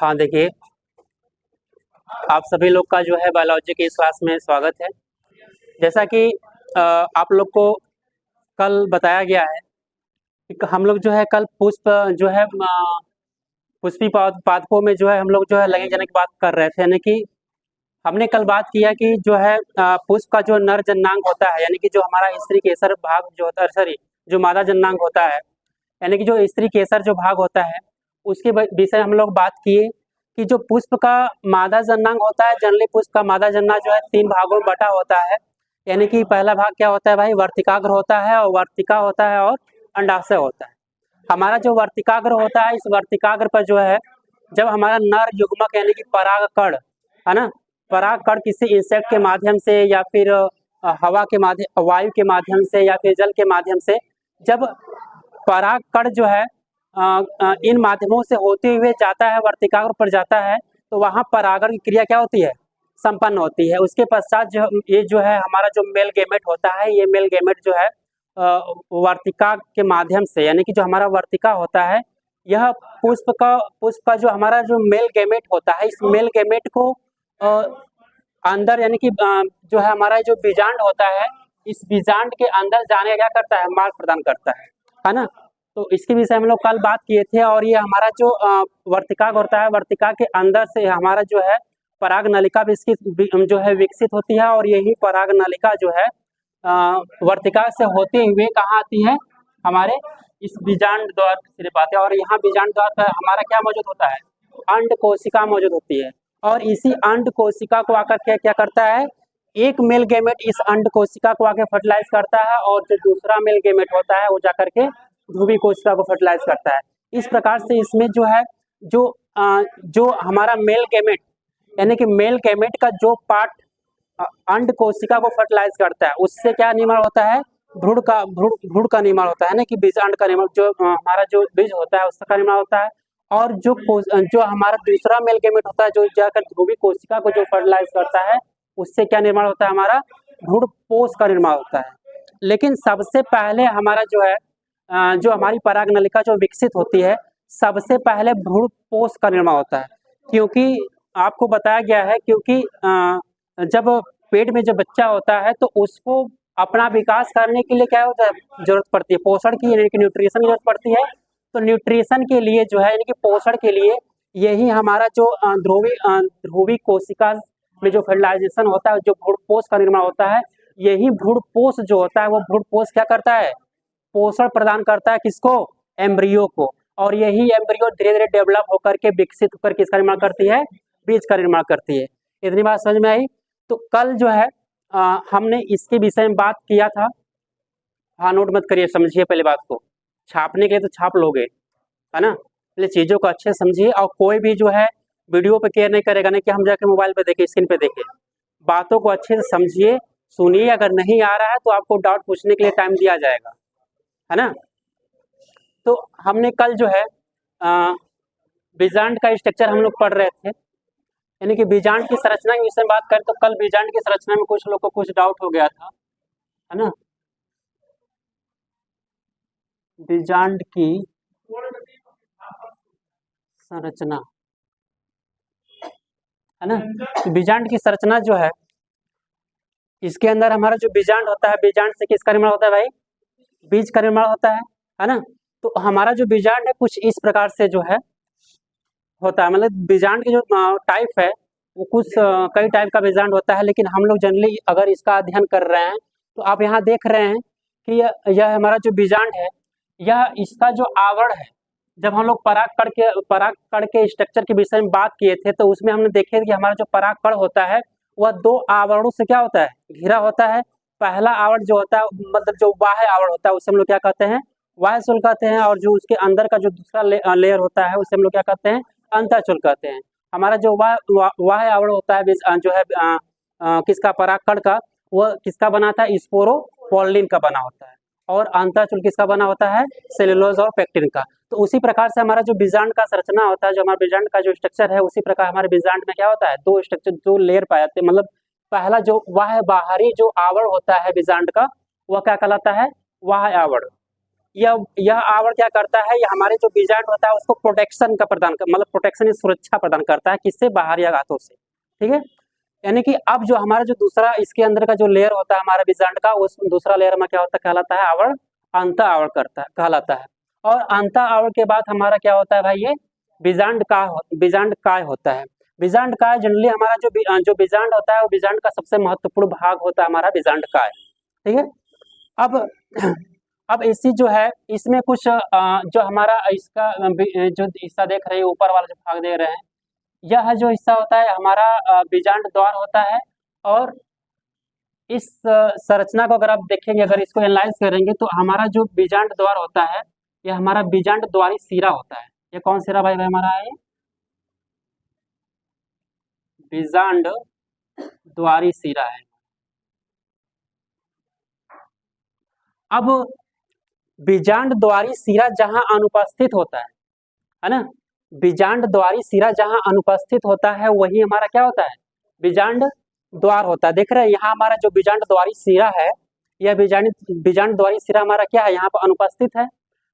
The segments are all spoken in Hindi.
हाँ देखिए, आप सभी लोग का जो है बायोलॉजी की इस क्लास में स्वागत है। जैसा कि आप लोग को कल बताया गया है कि हम लोग जो है कल पुष्प जो है पुष्पी पादपों में जो है हम लोग जो है लैंगिक जनन की बात कर रहे थे, यानी कि हमने कल बात किया कि जो है पुष्प का जो नर जननांग होता है, यानी कि जो हमारा स्त्री केसर भाग जो होता है, सॉरी जो मादा जननांग होता है, यानी कि जो स्त्री केसर जो भाग होता है उसके विषय हम लोग बात किए कि जो पुष्प का मादा जननांग होता है, जनरली पुष्प का मादा जनना जो है 3 भागों में बटा होता है। यानी कि पहला भाग क्या होता है भाई, वर्तिकाग्र होता है, और वर्तिका होता है, और अंडाशय होता है। हमारा जो वर्तिकाग्र होता है, इस वर्तिकाग्र पर जो है जब हमारा नर युग्मक यानी कि परागकण है ना, परागकण किसी इंसेक्ट के माध्यम से या फिर हवा के माध्यम, वायु के माध्यम से या फिर जल के माध्यम से, जब परागकण जो है इन माध्यमों से होते हुए जाता है, वर्तिकाग्र पर जाता है, तो वहाँ परागण की क्रिया क्या होती है, संपन्न होती है। उसके पश्चात जो ये जो है हमारा जो मेल गैमेट होता है, ये मेल गैमेट जो है वर्तिका के माध्यम से, यानी कि जो हमारा वर्तिका होता है, यह पुष्प का जो हमारा जो मेल गैमेट होता है, इस मेल गैमेट को अंदर यानी कि जो है हमारा जो बीजांड होता है, इस बीजांड के अंदर जाने का क्या करता है, मार्ग प्रदान करता है ना। तो इसके विषय हम लोग कल बात किए थे, और ये हमारा जो वर्तिका होता है, वर्तिका के अंदर से हमारा जो है पराग नलिका जो है विकसित होती है, और यही पराग नलिका जो है वर्तिका से होते हुए कहाँ आती है, हमारे इस बीजांड द्वार सिरे पाते हैं। और यहाँ बीजांड द्वार पर हमारा क्या मौजूद होता है, अंड कोशिका मौजूद होती है, और इसी अंड कोशिका को आकर के क्या करता है, एक मेल गैमेट इस अंड कोशिका को आकर फर्टिलाइज करता है, और जो दूसरा मेल गैमेट होता है वो जाकर के ध्रुवी कोशिका को फर्टिलाइज करता है। इस प्रकार से इसमें जो है जो हमारा मेल गैमेट यानी कि मेल गैमेट का जो पार्ट अंड कोशिका को फर्टिलाइज करता है, उससे क्या निर्माण होता है, भ्रूण का निर्माण होता है ना, कि बीजांड का निर्माण, जो हमारा जो बीज होता है उसका निर्माण होता है। और जो हमारा दूसरा मेल गैमेट होता है, जो जाकर ध्रुवी कोशिका को जो फर्टिलाइज करता है, उससे क्या निर्माण होता है, हमारा भ्रूणपोष का निर्माण होता है। लेकिन सबसे पहले हमारा जो है जो हमारी पराग नलिका जो विकसित होती है, सबसे पहले भ्रूणपोष का निर्माण होता है। क्योंकि आपको बताया गया है, क्योंकि जब पेट में जब बच्चा होता है तो उसको अपना विकास करने के लिए क्या होता है, जरूरत पड़ती है पोषण की, यानी कि न्यूट्रिशन की जरूरत पड़ती है। तो न्यूट्रिशन के लिए जो है, यानी कि पोषण के लिए, यही हमारा जो ध्रुवी कोशिका में जो फर्टिलाइजेशन होता है, जो भ्रूणपोष का निर्माण होता है, यही भ्रूणपोष जो होता है, वो भ्रूणपोष क्या करता है, पोषण प्रदान करता है किसको, एम्ब्रियो को। और यही एम्ब्रियो धीरे धीरे डेवलप होकर के विकसित होकर किसका निर्माण करती है, बीज का निर्माण करती है। इतनी बात समझ में आई। तो कल जो है हमने इसके विषय में बात किया था। हाँ, नोट मत करिए, समझिए पहले बात को, छापने के लिए तो छाप लोगे है ना, पहले चीजों को अच्छे से समझिए। और कोई भी जो है वीडियो पे केयर नहीं करेगा, नहीं कि हम जाके मोबाइल पे देखें, स्क्रीन पे देखें, बातों को अच्छे से समझिए, सुनिए। अगर नहीं आ रहा है तो आपको डाउट पूछने के लिए टाइम दिया जाएगा, है ना। तो हमने कल जो है बीजांड का स्ट्रक्चर हम लोग पढ़ रहे थे, यानी कि बीजांड की संरचना के विषय में बात करें तो कल बीजांड की संरचना में कुछ लोग को कुछ डाउट हो गया था, है ना। बीजांड की संरचना, है ना। तो बीजांड की संरचना जो है, इसके अंदर हमारा जो बीजांड होता है, बीजांड से किसका निर्माण होता है भाई, बीज का निर्माण होता है ना। तो हमारा जो बीजांड है कुछ इस प्रकार से जो है होता है, मतलब बीजांड की जो टाइप है वो कुछ कई टाइप का बीजांड होता है। लेकिन हम लोग जनरली अगर इसका अध्ययन कर रहे हैं तो आप यहाँ देख रहे हैं कि यह हमारा जो बीजांड है, यह इसका जो आवरण है, जब हम लोग परागकण के स्ट्रक्चर के विषय में बात किए थे तो उसमें हमने देखे कि हमारा जो परागकण होता है वह 2 आवरणों से क्या होता है, घिरा होता है। पहला आवरण जो होता है, मतलब जो बाह्य आवरण होता है, उसे हम लोग क्या कहते हैं, बाह्य शुल्क कहते हैं। और जो उसके अंदर का जो दूसरा लेयर होता है उसे हम लोग क्या कहते हैं, अंतःशुल्क कहते हैं। हमारा जो बाह्य आवरण होता है जो है किसका, परागकण का, वह किसका बना था, स्पोरोपोलिन का बना होता है। और अंतःशुल्क किसका बना होता है, सेलुलोज और पेक्टिन का। तो उसी प्रकार से हमारा जो बीजांड का संरचना होता है, जो हमारा बीजांड का जो स्ट्रक्चर है, उसी प्रकार हमारे बीजांड में क्या होता है, 2 स्ट्रक्चर, 2 लेयर पाए जाते हैं। मतलब पहला जो बाहरी जो आवरण होता है बीजांड का, वह क्या कहलाता है, बाह्य आवरण, यह आवरण क्या करता है, ये हमारे जो बीजांड होता है उसको प्रोटेक्शन का प्रदान कर, मतलब प्रोटेक्शन या सुरक्षा प्रदान करता है, किससे, बाहरी आघातों से। ठीक है, यानी कि अब जो हमारा जो दूसरा इसके अंदर का जो लेयर होता है हमारा बीजांड का, उस दूसरा लेयर में क्या होता है, कहलाता है आवरण, अंत आवरण करता है, कहलाता है। और अंत आवरण के बाद हमारा क्या होता है भाई, ये बीजांड काय होता है। बीजांड काय जनरली हमारा जो बीजांड होता है, वो बीजांड का सबसे महत्वपूर्ण भाग होता है हमारा बीजांड काय। ठीक है, अब इसी जो है इसमें कुछ जो हमारा इसका जो हिस्सा देख रहे हैं, ऊपर वाला जो भाग देख रहे हैं, यह जो हिस्सा होता है हमारा बीजांड द्वार होता है। और इस संरचना को अगर आप देखेंगे, अगर इसको एनालाइज करेंगे, तो हमारा जो बीजांड द्वार होता है, यह हमारा बीजांड द्वारी सिरा होता है। ये कौन सिरा भाई हमारा है, बीजांड द्वारी सिरा है। अब बीजांड द्वारी सिरा जहां अनुपस्थित होता है ना, बीजांड द्वारी सिरा जहां अनुपस्थित होता है, वही हमारा क्या होता है, बीजांड द्वार होता है। देख रहे हैं यहाँ हमारा जो बीजांड द्वारी सिरा है, यह बीजांड द्वारी सिरा हमारा क्या है, यहाँ पर अनुपस्थित है।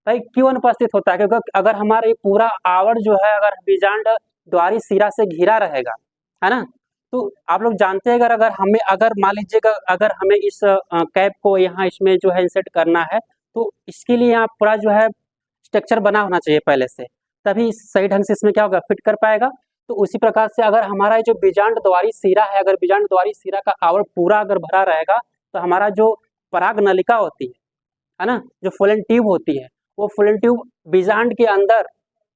भाई क्यों अनुपस्थित होता है, क्योंकि अगर हमारा ये पूरा आवरण जो है अगर बीजांड द्वारी सिरा से घिरा रहेगा, है ना, तो आप लोग जानते हैं अगर हमें, अगर मान लीजिएगा अगर हमें इस कैप को यहाँ इसमें जो है इंसर्ट करना है, तो इसके लिए यहाँ पूरा जो है स्ट्रक्चर बना होना चाहिए पहले से, तभी सही ढंग से इसमें क्या होगा, फिट कर पाएगा। तो उसी प्रकार से अगर हमारा जो बीजांड द्वारी सिरा है, अगर बीजांड द्वारी सिरा का आवरण पूरा अगर भरा रहेगा, तो हमारा जो पराग नलिका होती है ना, जो फूलन ट्यूब होती है, वो फूलन ट्यूब बीजांड के अंदर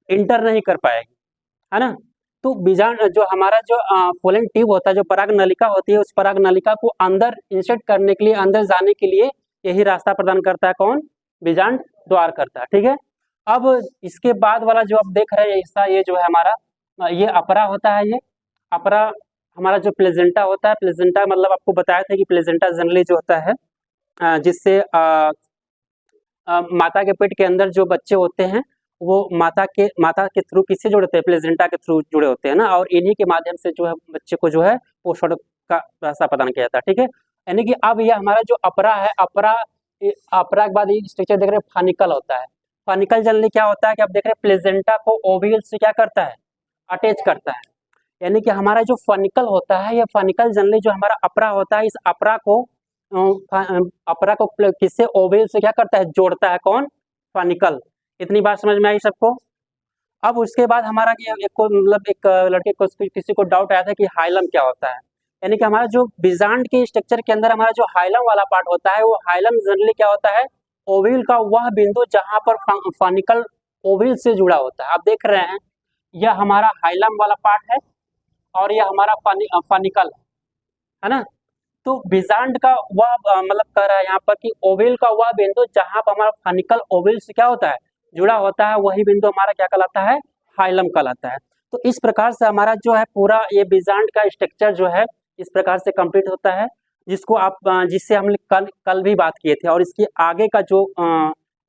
इंटर नहीं कर पाएगी, है ना। तो बीजांड जो हमारा जो फूलन ट्यूब होता है, जो पराग नलिका होती है, उस पराग नलिका को अंदर इंसर्ट करने के लिए, अंदर जाने के लिए यही रास्ता प्रदान करता है, कौन, बीजांड द्वार करता है। ठीक है, अब इसके बाद वाला जो आप देख रहे हैं हिस्सा, ये जो है हमारा ये अपरा होता है। ये अपरा हमारा जो प्लेजेंटा होता है, प्लेजेंटा मतलब आपको बताया था कि प्लेजेंटा जनरली जो होता है जिससे माता के पेट के अंदर जो बच्चे होते हैं, वो माता के थ्रू किससे जुड़े होते हैं, प्लेजेंटा के थ्रू जुड़े होते हैं ना, और इन्हीं के माध्यम से जो है बच्चे को जो है पोषण का रास्ता प्रदान किया जाता है। ठीक है, यानी कि अब यह हमारा जो अपरा है, अपरा के बाद ये स्ट्रक्चर देख रहे हैं फानिकल होता है। फानिकल जनरली क्या होता है कि आप देख रहे हैं प्लेजेंटा को ओव्यूल से क्या करता है, अटैच करता है। यानी कि हमारा जो फनिकल होता है, यह फनिकल जनरली जो हमारा अपरा होता है, इस अपरा को किससे, ओव्यूल से क्या करता है, जोड़ता है, कौन, फनिकल। इतनी बात समझ में आई सबको। अब उसके बाद हमारा एक लड़के को किसी को डाउट आया था कि हाइलम क्या होता है। यानी कि हमारा जो बीजांड के स्ट्रक्चर के अंदर हमारा जो हाइलम वाला पार्ट होता है, वो हाइलम जनरली क्या होता है, ओव्यूल का वह बिंदु जहां पर फनिकल ओव्यूल से जुड़ा होता है। आप देख रहे हैं यह हमारा हाइलम वाला पार्ट है और यह हमारा फनिकल है ना। तो बीजांड का वह मतलब कह रहा है यहाँ पर कि ओव्यूल का वह बिंदु जहां पर हमारा फनिकल ओव्यूल से क्या होता है, जुड़ा होता है, वही बिंदु हमारा क्या कहलाता है, हाइलम कहलाता है। तो इस प्रकार से हमारा जो है पूरा ये बीजांड का स्ट्रक्चर जो है इस प्रकार से कंप्लीट होता है, जिसको आप जिससे हमने कल भी बात किए थे। और इसके आगे का जो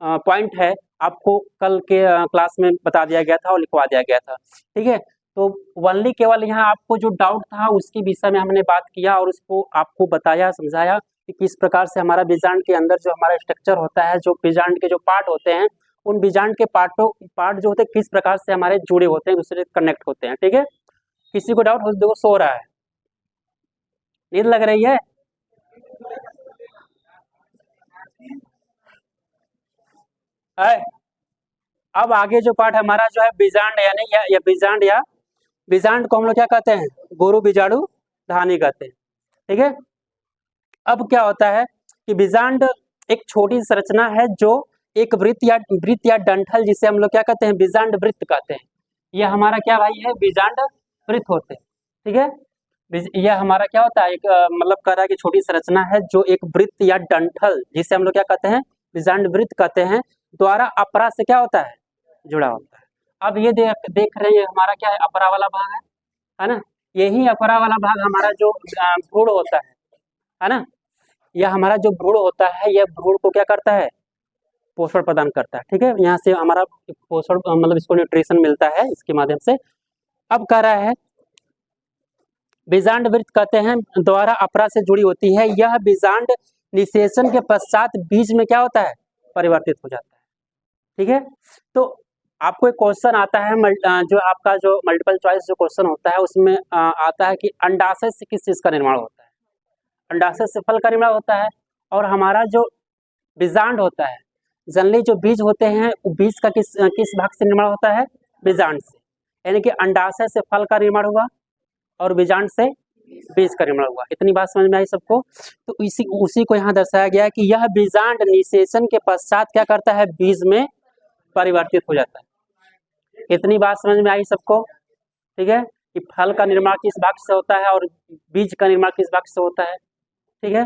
पॉइंट है आपको कल के क्लास में बता दिया गया था और लिखवा दिया गया था। ठीक है, तो ओनली केवल यहाँ आपको जो डाउट था उसके विषय में हमने बात किया और उसको आपको बताया, समझाया कि किस प्रकार से हमारा बीजांड के अंदर जो हमारा स्ट्रक्चर होता है, जो बीजांड के जो पार्ट होते हैं, उन बीजांड के पार्ट जो होते हैं किस प्रकार से हमारे जुड़े होते हैं, दूसरे कनेक्ट होते हैं। ठीक है, किसी को डाउट हो, देखो सो रहा है, नींद लग रही है। अब आगे जो पार्ट हमारा जो है बीजांड, यानी या बीजांड को हम लोग क्या कहते हैं, गुरु बीजाणु धानी कहते हैं। ठीक है, अब क्या होता है कि बीजांड एक छोटी संरचना है जो एक वृत्त या डंठल, जिसे हम लोग क्या कहते हैं, बीजांड वृत्त कहते हैं। यह हमारा क्या भाई है, बीजांड वृत्त होते हैं। ठीक है, यह हमारा क्या होता है, एक मतलब कह रहा है कि छोटी संरचना है जो एक वृत्त या डंठल, जिसे हम लोग क्या कहते हैं, बीजांड वृत्त कहते हैं, द्वारा अपरा से क्या होता है, जुड़ा होता है। अब ये देख रहे हैं हमारा क्या है, अपरा वाला भाग है ना। यही अपरा वाला भाग हमारा जो भ्रूण होता है ना, यह हमारा जो भ्रूण होता है, यह भ्रूण को क्या करता है, पोषण प्रदान करता है। ठीक है, यहाँ से हमारा पोषण मतलब इसको न्यूट्रिशन मिलता है इसके माध्यम से। अब कह रहा है बीजांड वृत्त कहते हैं द्वारा अपरा से जुड़ी होती है। यह बीजांड निषेचन के पश्चात बीज में क्या होता है, परिवर्तित हो जाता है। ठीक है। तो आपको एक क्वेश्चन आता है जो आपका जो मल्टीपल चॉइस जो क्वेश्चन होता है उसमें आता है कि अंडाशय से किस चीज का निर्माण होता है। अंडाशय से फल का निर्माण होता है। और हमारा जो बीजांड होता है, जनरली जो बीज होते हैं वो बीज का किस भाग से निर्माण होता है, बीजांड से। यानी कि अंडाशय से फल का निर्माण हुआ और बीजांड से बीज का निर्माण हुआ। इतनी बात समझ में आई सबको। तो उसी को यहाँ दर्शाया गया है कि यह बीजांड निषेचन के पश्चात क्या करता है, बीज में परिवर्तित हो जाता है। इतनी बात समझ में आई सबको, ठीक है, कि फल का निर्माण किस भाग से होता है और बीज का निर्माण किस भाग से होता है। ठीक है।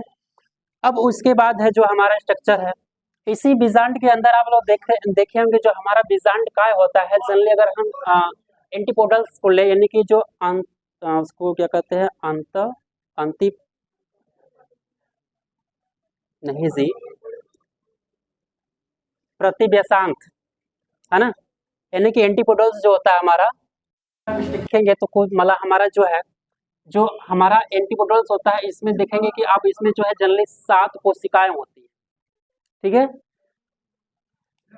अब उसके बाद है जो हमारा स्ट्रक्चर है, इसी बीजांड के अंदर आप लोग देखे होंगे जो हमारा बीजांड काय होता है। जनरली अगर हम एंटीपोडल्स को ले, यानी कि जो उसको क्या कहते हैं, अंति नहीं जी, प्रतिव्यसांत, है ना। यानी कि एंटीपोडल्स जो होता है हमारा, देखेंगे तो कोई मतलब हमारा जो हमारा एंटीपोडल्स होता है, इसमें देखेंगे कि आप इसमें जो है जनरली 7 कोशिकाएं होती है। ठीक है।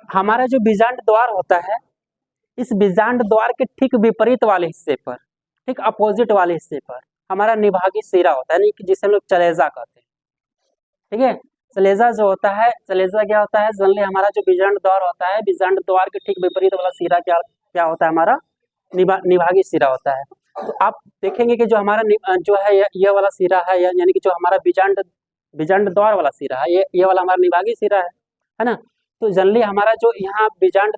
हमारा जो बीजांड द्वार होता है, इस बीजांड द्वार के ठीक विपरीत वाले हिस्से पर, ठीक अपोजिट वाले हिस्से पर हमारा निभागी सिरा होता है, यानी कि जिसे हम लोग चलेजा कहते हैं। ठीक है। चलेजा जो होता है, चलेजा क्या होता है, जनरली हमारा जो बीजांड द्वार होता है, बीजांड द्वार के ठीक विपरीत वाला सिरा क्या होता है, हमारा निभागी सिरा होता है। तो आप देखेंगे कि जो हमारा जो है ये वाला सिरा है, यानी कि जो हमारा बीजांड द्वार वाला सिरा है, ये वाला हमारा निभागी सिरा है ना। तो जनरली हमारा जो यहाँ बीजांड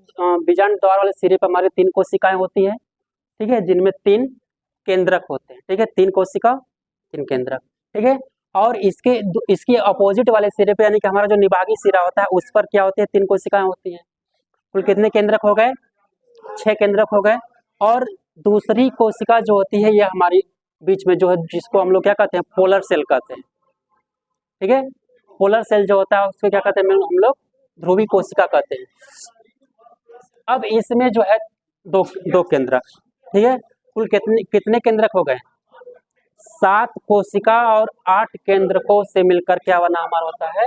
द्वार वाले सिरे पर हमारे 3 कोशिकाएं होती है। ठीक है, जिनमें 3 केंद्रक होते हैं। ठीक है, 3 कोशिका 3 केंद्रक। ठीक है। और इसके अपोजिट वाले सिरे पे, यानी कि हमारा जो निभागी सिरा होता है, उस पर क्या होती है, 3 कोशिकाएं होती हैं। कुल कितने केंद्रक हो गए, 6 केंद्रक हो गए। और दूसरी कोशिका जो होती है, ये हमारी बीच में जो है, जिसको हम लोग क्या कहते हैं, पोलर सेल कहते हैं। ठीक है। पोलर सेल जो होता है उसको क्या कहते हैं, हम लोग ध्रुवी कोशिका कहते हैं। अब इसमें जो है दो केंद्रक। ठीक है। कुल कितने केंद्रक हो गए, 7 कोशिका और 8 केंद्रकों से मिलकर क्या बना हमारा होता है,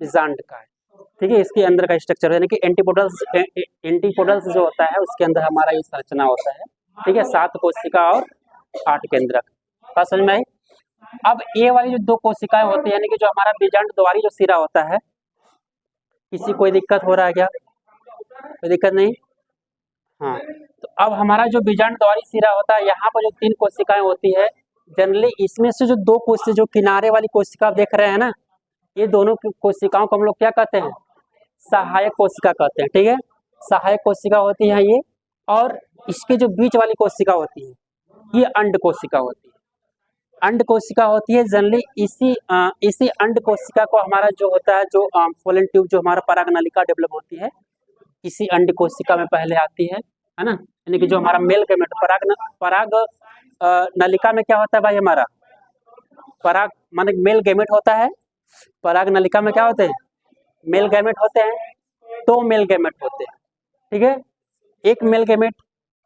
बीजांड का। ठीक है। इसके अंदर का स्ट्रक्चर यानी कि एंटीपोडल्स जो होता है उसके अंदर हमारा ये संरचना होता है। ठीक है, 7 कोशिका और 8 केंद्रक। बात समझ में आई। अब ये वाली जो 2 कोशिकाएं होती है, यानी कि जो हमारा बीजांड द्वारी जो सिरा होता है, किसी कोई दिक्कत हो रहा है क्या, कोई दिक्कत नहीं। हाँ, तो अब हमारा जो बीजांड द्वारी सिरा होता है, यहाँ पर जो 3 कोशिकाएं होती है, जनरली इसमें से जो 2 कोशिका, जो किनारे वाली कोशिका आप देख रहे हैं ना, ये दोनों कोशिकाओं को हम लोग क्या कहते हैं, सहायक कोशिका कहते हैं। ठीक है, सहायक कोशिका होती है ये। और इसके जो बीच वाली कोशिका होती है, ये अंड कोशिका होती है। अंड कोशिका होती है जनरली इसी अंड कोशिका को हमारा जो होता है, जो पोलन ट्यूब, जो हमारा पराग नलिका डेवलप होती है, इसी अंड कोशिका में पहले आती है ना। यानी कि जो हमारा मेल गैमेट पराग नलिका में क्या होता है भाई, हमारा पराग माने मेल गैमेट होता है। पराग नलिका में क्या होते हैं, मेल गैमेट होते हैं। 2 मेल गैमेट होते हैं। ठीक है, एक मेल गैमेट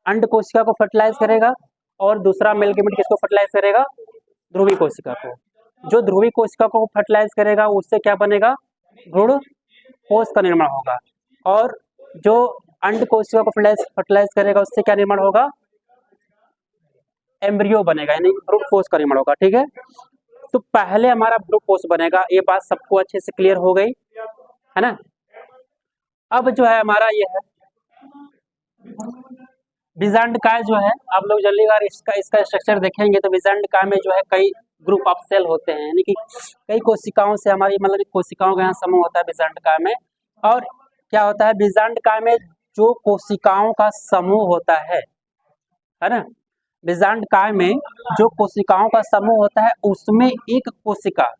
अंड कोशिका को फर्टिलाइज करेगा और दूसरा मेल गैमेट किसको फर्टिलाइज करेगा, ध्रुवी कोशिका को। जो ध्रुवी कोशिका को फर्टिलाइज करेगा उससे क्या बनेगा, भ्रूण कोश का निर्माण होगा। और जो अंड कोशिका को फर्टिलाइज करेगा उससे क्या निर्माण होगा, एम्ब्रियो बनेगा, यानी भ्रूण कोश का निर्माण होगा। ठीक है, तो पहले हमारा भ्रूण कोश बनेगा। ये बात सबको अच्छे से क्लियर हो गई है ना। अब जो है हमारा ये है बीजांड काय जो है, आप लोग जल्दी बार इसका स्ट्रक्चर देखेंगे तो बीजांड काय में जो है कई ग्रुप ऑफ सेल होते हैं, यानी कि कई कोशिकाओं से हमारी मतलब कोशिकाओं का यहाँ समूह होता है बीजांड काय में। और क्या होता है, बीजांड काय में जो कोशिकाओं का समूह होता है ना, बीजांड काय में जो कोशिकाओं का समूह होता है उसमें एक कोशिका,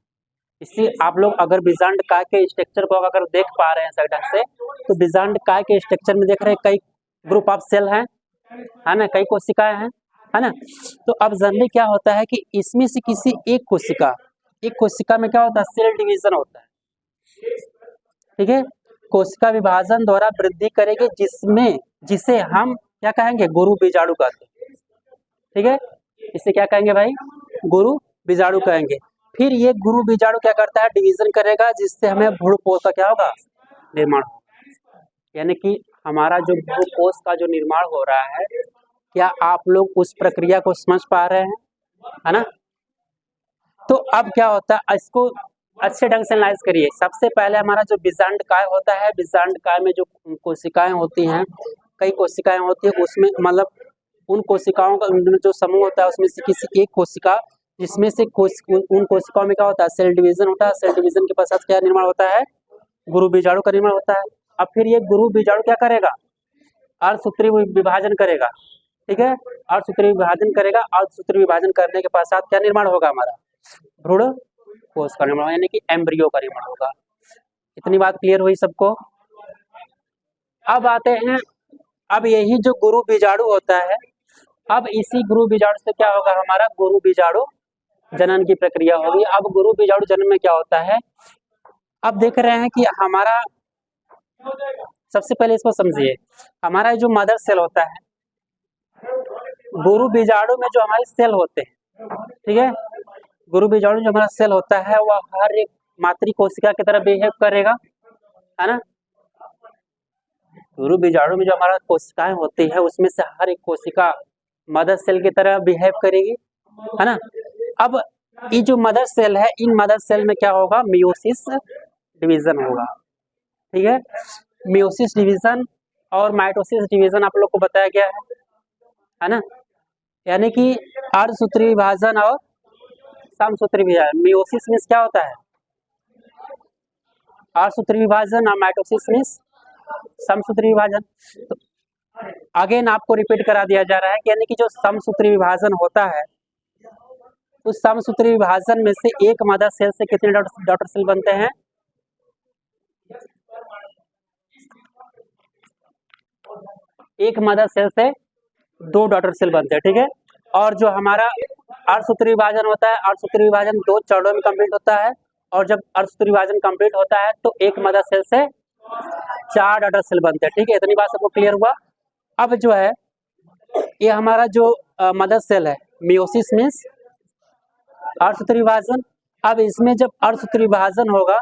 इससे आप लोग अगर बीजांड काय के स्ट्रक्चर को अगर देख पा रहे हैं सही ढंग से, तो बीजांड काय के स्ट्रक्चर में देख रहे हैं कई ग्रुप ऑफ सेल हैं, है ना, कई कोशिकाएं हैं, है ना। तो अब जनरली क्या होता है कि इसमें से किसी एक कोशिका में क्या होता है, सेल डिवीजन होता है। ठीक है, कोशिका विभाजन द्वारा वृद्धि करेगी, जिसे हम क्या कहेंगे, गुरु बीजाणु कहते हैं। ठीक है, इसे क्या कहेंगे भाई, गुरु बीजाणु कहेंगे। फिर ये गुरु बीजाणु क्या करता है, डिवीजन करेगा, जिससे हमें भ्रूण कोश का क्या होगा, निर्माण होगा। यानी कि हमारा जो भूकोश का जो निर्माण हो रहा है, क्या आप लोग उस प्रक्रिया को समझ पा रहे हैं, है ना? तो अब क्या होता है, इसको अच्छे ढंग से एनालाइज करिए। सबसे पहले हमारा जो बीजांड काय होता है, बीजांड काय में जो कोशिकाएं होती हैं, कई कोशिकाएं होती है, उसमें मतलब उन कोशिकाओं का जो समूह होता है उसमें से किसी एक कोशिका, जिसमें से उन कोशिकाओं में क्या होता है, सेल डिवीजन होता है। सेल डिवीजन के पश्चात क्या निर्माण होता है, गुरु बीजाणु का निर्माण होता है। अब फिर ये गुरु बीजाणु क्या करेगा, अर्धसूत्री विभाजन करेगा, ठीक है, अर्धसूत्री विभाजन करेगा। अर्धसूत्री विभाजन करने के पश्चात क्या निर्माण होगा, हमारा भ्रूण कोश का निर्माण, यानी कि एम्ब्रियो का निर्माण होगा। इतनी बात क्लियर हुई सबको? अब आते हैं, अब यही जो गुरु बीजाणु होता है, अब इसी गुरु बीजाणु से क्या होगा, हमारा गुरु बीजाणु जनन की प्रक्रिया होगी। अब गुरु बीजाणु जनन में क्या होता है, अब देख रहे हैं कि हमारा, सबसे पहले इसको समझिए, हमारा जो मदर सेल होता है, गुरु बीजाणु में जो हमारे सेल होते हैं, ठीक है, गुरु बीजाणु जो हमारा सेल होता है वह हर एक मातृ कोशिका की तरह बिहेव करेगा, है ना? गुरु बीजाणु में जो हमारा कोशिकाएं होती है उसमें से हर एक कोशिका मदर सेल की तरह बिहेव करेगी, है ना? अब ये जो मदर सेल है, इन मदर सेल में क्या होगा, मियोसिस डिवीजन होगा, ठीक है। मियोसिस डिवीजन और माइटोसिस डिवीजन आप लोग को बताया गया है ना, यानी कि अर्धसूत्री विभाजन और समसूत्री विभाजन। मियोसिस मीन्स क्या होता है, अर्धसूत्री विभाजन, और माइटोसिस मीन्स समसूत्री विभाजन। तो अगेन आपको रिपीट करा दिया जा रहा है कि यानी कि जो समसूत्री विभाजन होता है, उस समसूत्री विभाजन में से एक मदर सेल से कितने डॉटर सेल बनते हैं, एक मदर सेल से 2 डॉटर सेल बनते हैं, ठीक है। और जो हमारा अर्धसूत्री विभाजन होता है, अर्धसूत्री विभाजन 2 चरणों में कंप्लीट होता है, और जब अर्धसूत्री विभाजन कंप्लीट होता है तो एक मदर सेल से 4 डॉटर सेल बनते हैं, ठीक है। इतनी बात सबको क्लियर हुआ। अब जो है ये हमारा जो मदर सेल है, मियोसिस मीन्स अर्धसूत्री विभाजन। अब इसमें जब अर्धसूत्री विभाजन होगा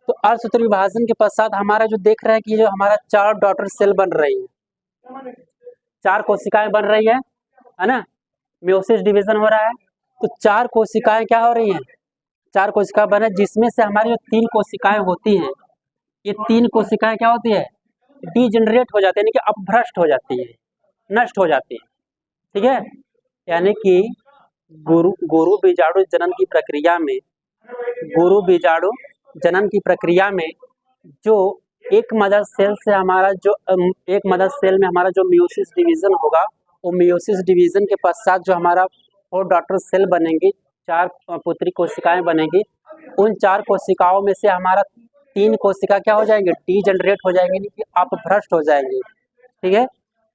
तो अर्धसूत्री विभाजन के पश्चात हमारा जो देख रहे हैं कि जो हमारा 4 डॉटर सेल बन रही है, 4 कोशिकाएं बन रही है ना, मियोसिस डिवीजन हो रहा है। तो 4 कोशिकाएं क्या हो रही हैं, 4 कोशिकाएं बने, जिसमें से हमारी जो 3 कोशिकाएं होती हैं, ये 3 कोशिकाएं क्या होती है, डीजेनरेट हो जाती है, यानी कि अपभ्रष्ट हो जाती है, नष्ट हो जाती है, ठीक है। यानी कि गुरु बीजाणु जनन की प्रक्रिया में, गुरु बीजाणु जनन की प्रक्रिया में जो एक मदर सेल से हमारा जो एक मदर सेल में हमारा जो मियोसिस डिवीजन होगा, वो मियोसिस डिवीजन के पश्चात जो हमारा 4 डॉटर सेल बनेंगी, 4 पुत्री कोशिकाएं बनेंगी। उन 4 कोशिकाओं में से हमारा 3 कोशिका क्या हो जाएंगे, डीजेनरेट हो जाएंगे, यानी कि अपभ्रष्ट हो जाएंगे, ठीक है।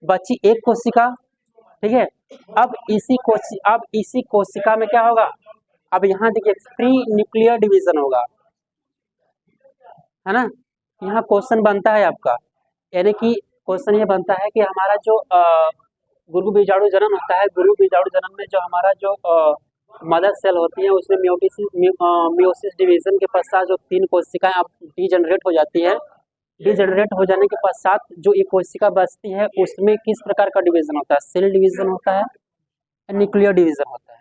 बची एक कोशिका, ठीक है। अब इसी कोशिका में क्या होगा, अब यहाँ देखिए फ्री न्यूक्लियर डिवीजन होगा, है ना। यहाँ क्वेश्चन बनता है आपका, यानी कि क्वेश्चन ये बनता है कि हमारा जो गुरु बीजाणु जनन होता है, गुरु बीजाणु जनन में जो हमारा जो मदर सेल होती है उसमें मियोसिस डिवीजन के पश्चात जो 3 कोशिकाएं अब डीजेनरेट हो जाती है। डीजेनरेट हो जाने के पश्चात जो एक कोशिका बचती है उसमें किस प्रकार का डिवीजन होता है, सेल डिवीजन होता है, न्यूक्लियर डिवीजन होता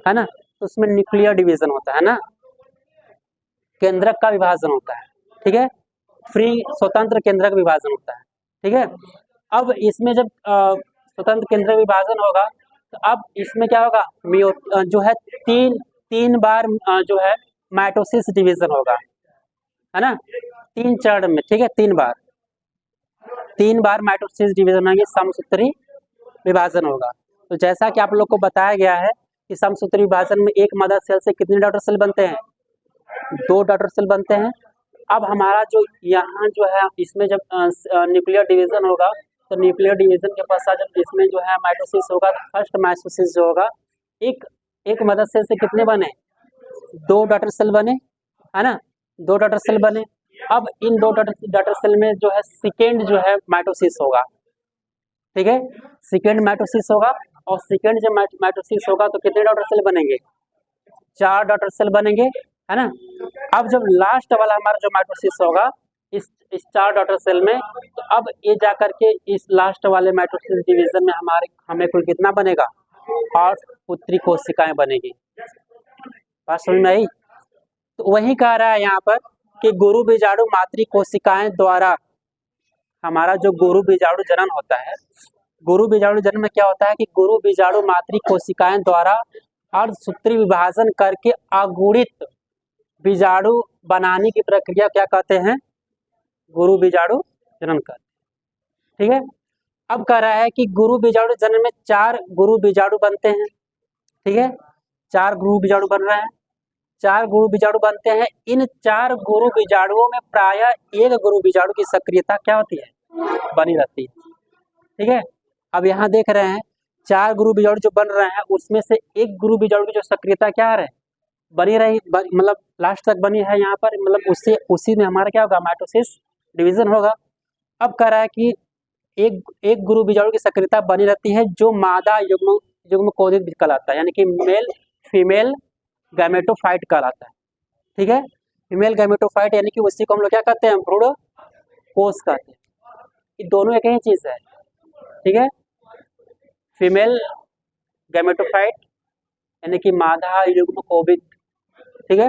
है ना। तो उसमें न्यूक्लियर डिवीजन होता है ना, केंद्रक का विभाजन होता है, ठीक है, फ्री स्वतंत्र केंद्रक विभाजन होता है, ठीक है। अब इसमें जब स्वतंत्र केंद्रक विभाजन होगा तो अब इसमें क्या होगा, जो है तीन बार जो है माइटोसिस डिवीजन होगा, है ना, 3 चरण में, ठीक है, 3 बार माइटोसिस डिवीजन होगी, समसूत्री विभाजन होगा। तो जैसा कि आप लोग को बताया गया है कि समसूत्री विभाजन में एक मदर सेल से कितने डॉटर सेल बनते हैं, 2 डॉटर सेल बनते हैं। अब हमारा जो यहाँ जो है इसमें जब न्यूक्लियर डिवीजन होगा तो न्यूक्लियर डिवीजन के पश्चात जब इसमें जो है माइटोसिस होगा, फर्स्ट माइटोसिस जो होगा, एक मदर सेल से कितने बने, 2 डॉटर सेल बने, है ना, 2 डॉटर सेल बने। अब इन 2 डॉटर सेल में जो है सेकेंड जो है माइटोसिस होगा, ठीक है, सेकेंड माइटोसिस होगा, और सेकेंड जब माइटोसिस होगा तो कितने डॉटर सेल बनेंगे, 4 डॉटर सेल बनेंगे, है ना। अब जब लास्ट वाला हमारा जो माइटोसिस होगा इस 4 डॉटर सेल में। तो अब ये जा करके इस लास्ट वाले माइटोसिस डिवीजन में हमें कुल कितना बनेगा, 8 पुत्री कोशिकाएं बनेगी। बात समझ में आई? तो वही कह रहा है यहाँ पर कि गुरु बीजाणु मातृ कोशिकाएं द्वारा हमारा जो गुरु बीजाणु जनन होता है, गुरु बीजाणु जनन में क्या होता है कि गुरु बीजाणु मातृ कोशिकाएं द्वारा अर्धसूत्री विभाजन करके अगुणित बीजाणु बनाने की प्रक्रिया क्या कहते हैं, गुरु बीजाणु जनन कहते हैं। ठीक है, अब कह रहा है कि गुरु बीजाणु जनन में 4 गुरु बीजाणु बनते हैं। ठीक है, 4 गुरु बीजाणु बन रहे हैं, 4 गुरु बीजाणु बनते हैं। इन 4 गुरु बीजाणुओं में प्रायः एक गुरु बीजाणु की सक्रियता क्या होती है, बनी रहती है। ठीक है, अब यहाँ देख रहे हैं 4 गुरु बीजाणु जो बन रहे हैं उसमें से एक गुरु बीजाणु की जो सक्रियता क्या है, बनी रही, मतलब लास्ट तक बनी है यहाँ पर, मतलब उससे उसी में हमारा क्या होगा, माइटोसिस डिवीजन होगा। अब कह रहा है कि एक गुरु बीजाणु की सक्रियता बनी रहती है जो मादा युग्म कोशित कहलाता है, यानी कि मेल फीमेल गैमेटोफाइट कहलाता है। ठीक है, फीमेल गैमेटोफाइट यानी कि उसी को हम लोग क्या कहते हैं, भ्रूण कोष कहते हैं। ये दोनों एक ही चीज है। ठीक है, फीमेल गैमेटोफाइट यानी कि मादा युग्म कोशित, ठीक है,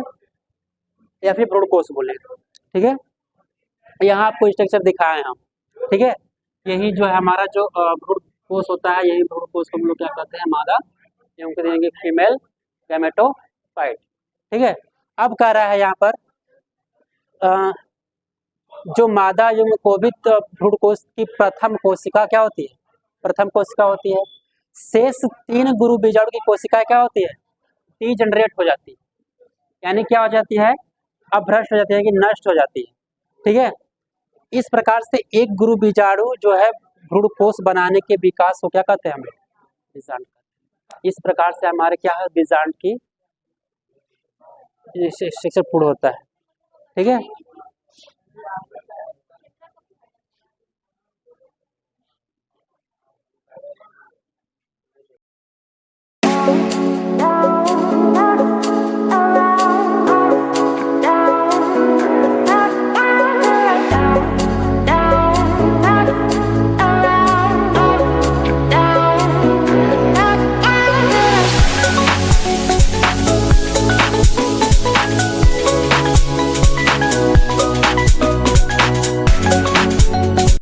या फिर भ्रूण कोष बोले। ठीक है, यहाँ आपको स्ट्रक्चर दिखाए हम। ठीक है, यही जो है हमारा जो भ्रूण कोष होता है, यही भ्रूण कोष को हम लोग क्या कहते हैं, मादा एवं कह देंगे फीमेल गैमेटोफाइट। ठीक है, अब कह रहा है यहाँ पर जो मादा युग्म कोशित भ्रूण कोष की प्रथम कोशिका क्या होती है, प्रथम कोशिका होती है। शेष 3 गुरु बीजाणु की कोशिका क्या होती है, डीजनरेट हो जाती है, यानी क्या हो जाती है, अभ्रष्ट हो जाती है कि नष्ट हो जाती है। ठीक है, इस प्रकार से एक गुरु बीजाणु जो है भ्रूण कोष बनाने के विकास को क्या कहते हैं, हमें बीजांड कहते हैं। इस प्रकार से हमारे क्या है, बीजांड की शिक्षण पूर्ण होता है। ठीक है।